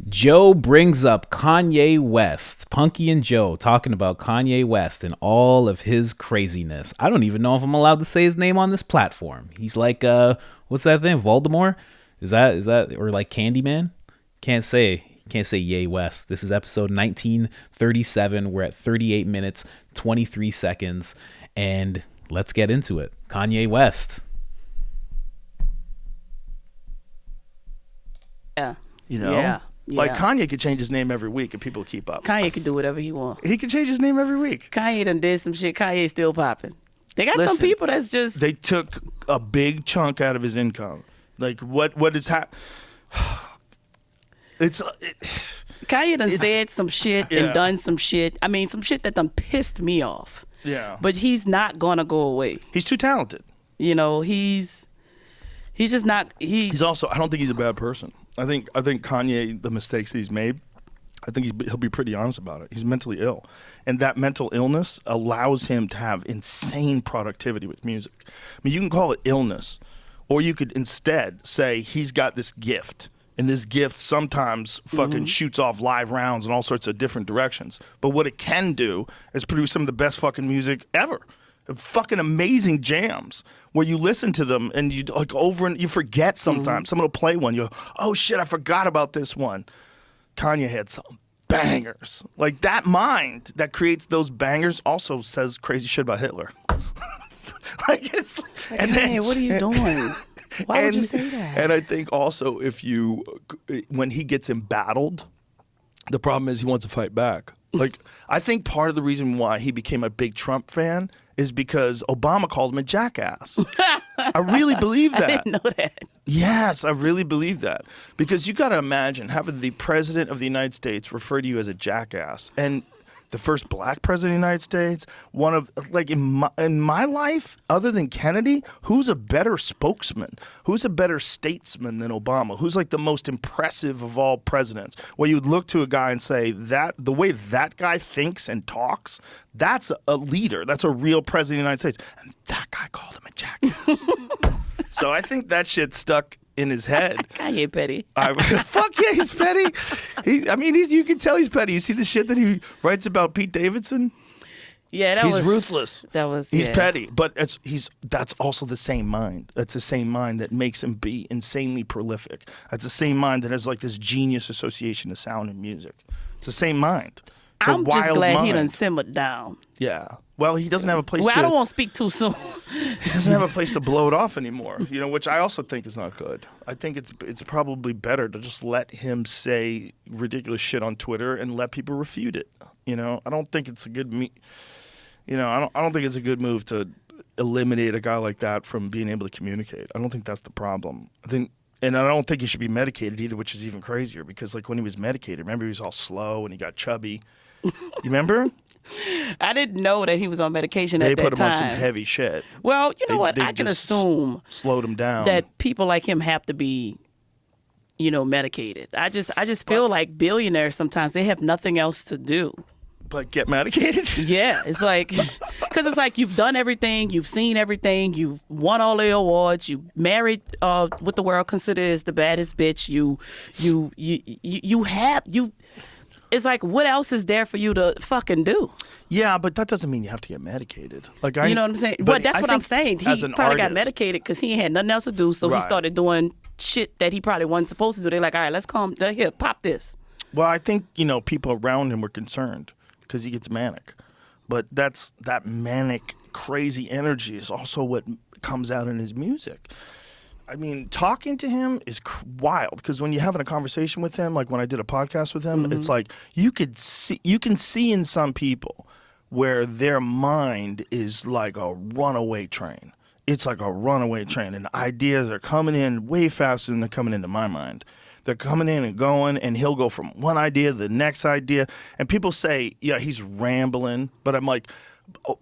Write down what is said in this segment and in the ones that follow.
Joe brings up Kanye West. Punkie and Joe talking about Kanye West and all of his craziness. I don't even know if I'm allowed to say his name on this platform. He's like, what's that thing? Voldemort? Is that or like Candyman? Can't say Ye West. This is episode 1937. We're at 38 minutes, 23 seconds, and let's get into it. Kanye West. Yeah. You know? Yeah. Like Kanye could change his name every week and people keep up. Kanye can do whatever he wants. He could change his name every week. Kanye done did some shit. Kanye's still popping. They got some people that's just... They took a big chunk out of his income. Like, what is happening? Kanye done said some shit and done some shit. I mean, some shit that done pissed me off. Yeah. But he's not gonna go away. He's too talented. You know, he's just not... He's also... I don't think he's a bad person. I think Kanye, the mistakes that he's made, I think he'll be pretty honest about it. He's mentally ill. And that mental illness allows him to have insane productivity with music. I mean, you can call it illness, or you could instead say he's got this gift. And this gift sometimes fucking shoots off live rounds in all sorts of different directions. But what it can do is produce some of the best fucking music ever. Fucking amazing jams where you listen to them and you like over and you forget sometimes. Someone will play one. You go, oh shit, I forgot about this one. Kanye had some bangers. Like that mind that creates those bangers also says crazy shit about Hitler. Like it's like, and then, what are you doing? Why would you say that? And I think also when he gets embattled, the problem is he wants to fight back. Like I think part of the reason why he became a big Trump fan is because Obama called him a jackass. I really believe that. I didn't know that. Yes, I really believe that. Because you got to imagine having the president of the United States refer to you as a jackass. And the first black president of the United States, one of, like, in my life, other than Kennedy, who's a better spokesman? Who's a better statesman than Obama? Who's, like, the most impressive of all presidents? Where you'd look to a guy and say, that the way that guy thinks and talks, that's a leader. That's a real president of the United States. And that guy called him a jackass. So I think that shit stuck in his head. Kanye petty. Fuck yeah, he's petty. You can tell he's petty. You see the shit that he writes about Pete Davidson? Yeah, he's ruthless. He's petty, but that's also the same mind. That's the same mind that makes him be insanely prolific. That's the same mind that has like this genius association of sound and music. It's the same mind. I'm just glad he done simmered down. Yeah. Well, he doesn't have a place I don't want to speak too soon. He doesn't have a place to blow it off anymore, which I also think is not good. I think it's probably better to just let him say ridiculous shit on Twitter and let people refute it. I don't think it's a good I don't think it's a good move to eliminate a guy like that from being able to communicate. I don't think that's the problem. And I don't think he should be medicated either, which is even crazier because like when he was medicated, remember he was all slow and he got chubby. You remember? I didn't know that he was on medication at that time. They put him on some heavy shit. Well, you know what? I can assume slowed him down. That people like him have to be, medicated. I just feel like billionaires sometimes they have nothing else to do. But get medicated? Yeah, it's like, because it's like you've done everything, you've seen everything, you've won all the awards, you married what the world considers the baddest bitch. It's like, what else is there for you to fucking do? Yeah, but that doesn't mean you have to get medicated. You know what I'm saying? But that's what I'm saying. He probably got medicated because he had nothing else to do, so he started doing shit that he probably wasn't supposed to do. They're like, all right, here, pop this. Well, I think, people around him were concerned because he gets manic. But that manic, crazy energy is also what comes out in his music. I mean, talking to him is wild because when you're having a conversation with him, like when I did a podcast with him, it's like you can see in some people where their mind is like a runaway train. It's like a runaway train, and ideas are coming in way faster than they're coming into my mind. They're coming in and going, and he'll go from one idea to the next idea, and people say, yeah, he's rambling, but I'm like,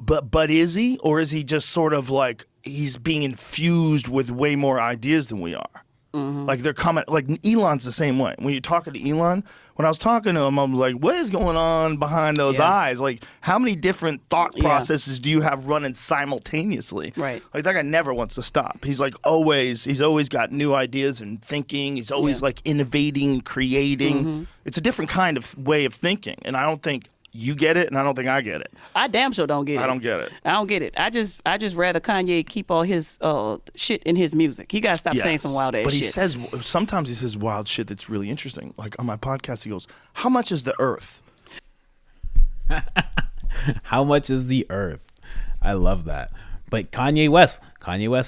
but is he? Or is he just sort of like he's being infused with way more ideas than we are? Like they're like Elon's the same way. When you're talking to Elon, when I was talking to him, I was like, what is going on behind those eyes? Like, how many different thought processes do you have running simultaneously? Right. Like, that guy never wants to stop. He's like he's always got new ideas and thinking. He's always like innovating, creating. It's a different kind of way of thinking. And I don't think you get it, and I don't think I get it. I damn sure don't get it. I don't get it. I don't get it. I just rather Kanye keep all his shit in his music. He gotta stop saying some wild ass shit. But sometimes he says wild shit that's really interesting. Like on my podcast, he goes, "How much is the Earth?" How much is the Earth? I love that. But Kanye West,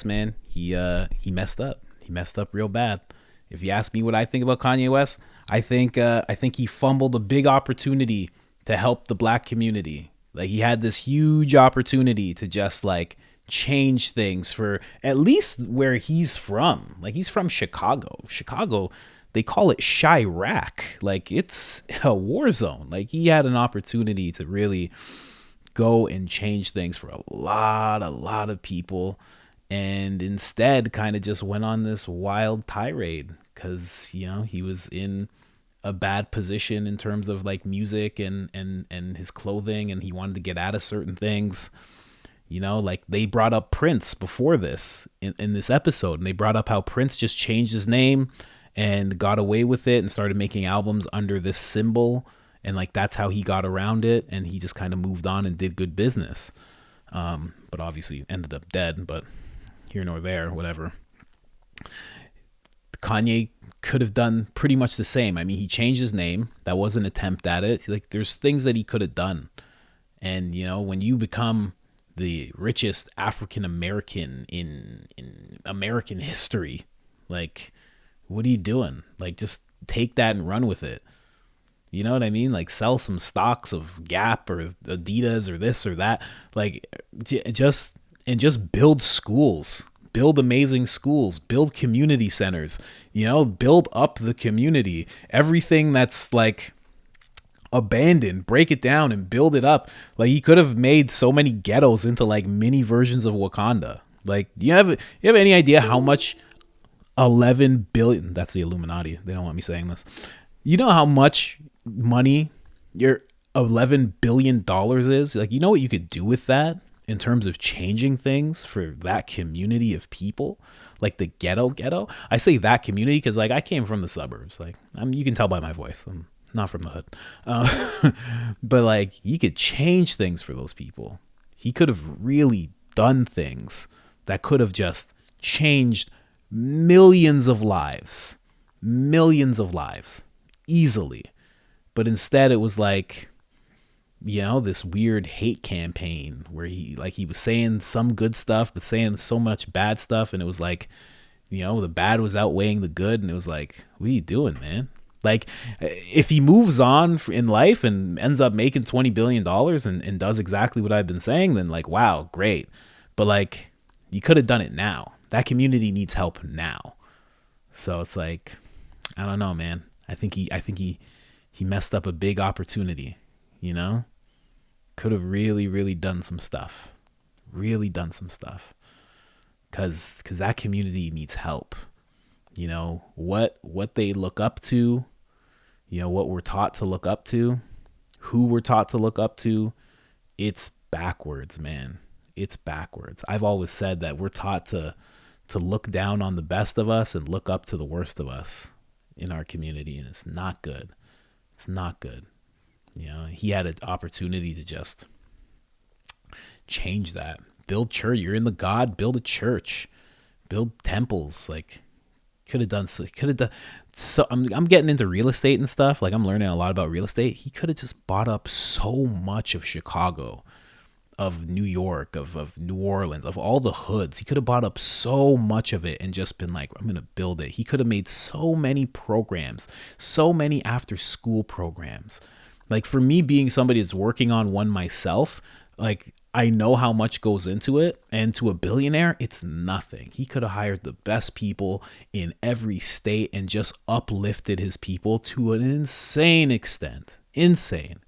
man, he messed up. He messed up real bad. If you ask me what I think about Kanye West, I think he fumbled a big opportunity to help the black community. Like, he had this huge opportunity to just like change things for at least where he's from. Like, he's from Chicago. They call it Chirac. Like, it's a war zone. Like, he had an opportunity to really go and change things for a lot of people, and instead kind of just went on this wild tirade because, you know, he was in a bad position in terms of like music and his clothing, and he wanted to get out of certain things. You know, like they brought up Prince before this in this episode, and they brought up how Prince just changed his name and got away with it and started making albums under this symbol, and like that's how he got around it, and he just kind of moved on and did good business. But obviously ended up dead, but here nor there, whatever. Kanye could have done pretty much the same. I mean, he changed his name. That was an attempt at it. Like, there's things that he could have done. And, you know, when you become the richest African American in American history, like, what are you doing? Like, just take that and run with it. You know what I mean? Like, sell some stocks of Gap or Adidas or this or that. Like, just build schools. Build amazing schools, build community centers, you know, build up the community. Everything that's like abandoned, break it down and build it up. Like, he could have made so many ghettos into like mini versions of Wakanda. Like, you have any idea how much 11 billion, that's the Illuminati, they don't want me saying this. You know how much money your $11 billion is? Like, you know what you could do with that? In terms of changing things for that community of people, like the ghetto. I say that community because, like, I came from the suburbs. Like, you can tell by my voice, I'm not from the hood. But like, you could change things for those people. He could have really done things that could have just changed millions of lives easily. But instead, it was like, you know, this weird hate campaign where he was saying some good stuff, but saying so much bad stuff. And it was like, you know, the bad was outweighing the good. And it was like, what are you doing, man? Like, if he moves on in life and ends up making $20 billion and does exactly what I've been saying, then like, wow, great. But like, you could have done it now. That community needs help now. So it's like, I don't know, man. I think he messed up a big opportunity. You know, could have really done some stuff, because that community needs help. You know, what they look up to, you know, what we're taught to look up to, who we're taught to look up to. It's backwards, man. It's backwards. I've always said that we're taught to look down on the best of us and look up to the worst of us in our community, and it's not good. It's not good. You know, he had an opportunity to just change that. Build church. You're in the God. Build a church. Build temples. Like, could have done. So I'm getting into real estate and stuff. Like, I'm learning a lot about real estate. He could have just bought up so much of Chicago, of New York, of New Orleans, of all the hoods. He could have bought up so much of it and just been like, I'm going to build it. He could have made so many programs, so many after school programs. Like, for me, being somebody that's working on one myself, like, I know how much goes into it, and to a billionaire, it's nothing. He could have hired the best people in every state and just uplifted his people to an insane extent. Insane.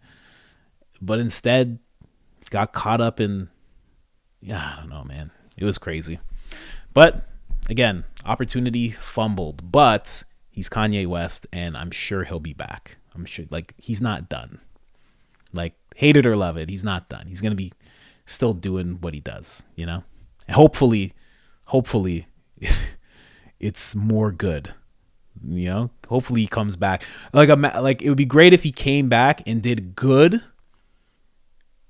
But instead, got caught up in, I don't know, man. It was crazy. But again, opportunity fumbled, but he's Kanye West, and I'm sure he'll be back. I'm sure, like, he's not done. Like, hate it or love it, he's not done. He's gonna be still doing what he does, you know. And hopefully, it's more good. You know, hopefully he comes back. Like it would be great if he came back and did good.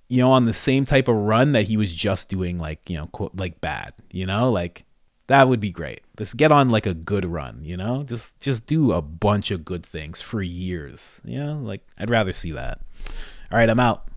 You know, on the same type of run that he was just doing, like, you know, quote, like bad. You know, like that would be great. Just get on like a good run. You know, just do a bunch of good things for years. You know, like I'd rather see that. All right, I'm out.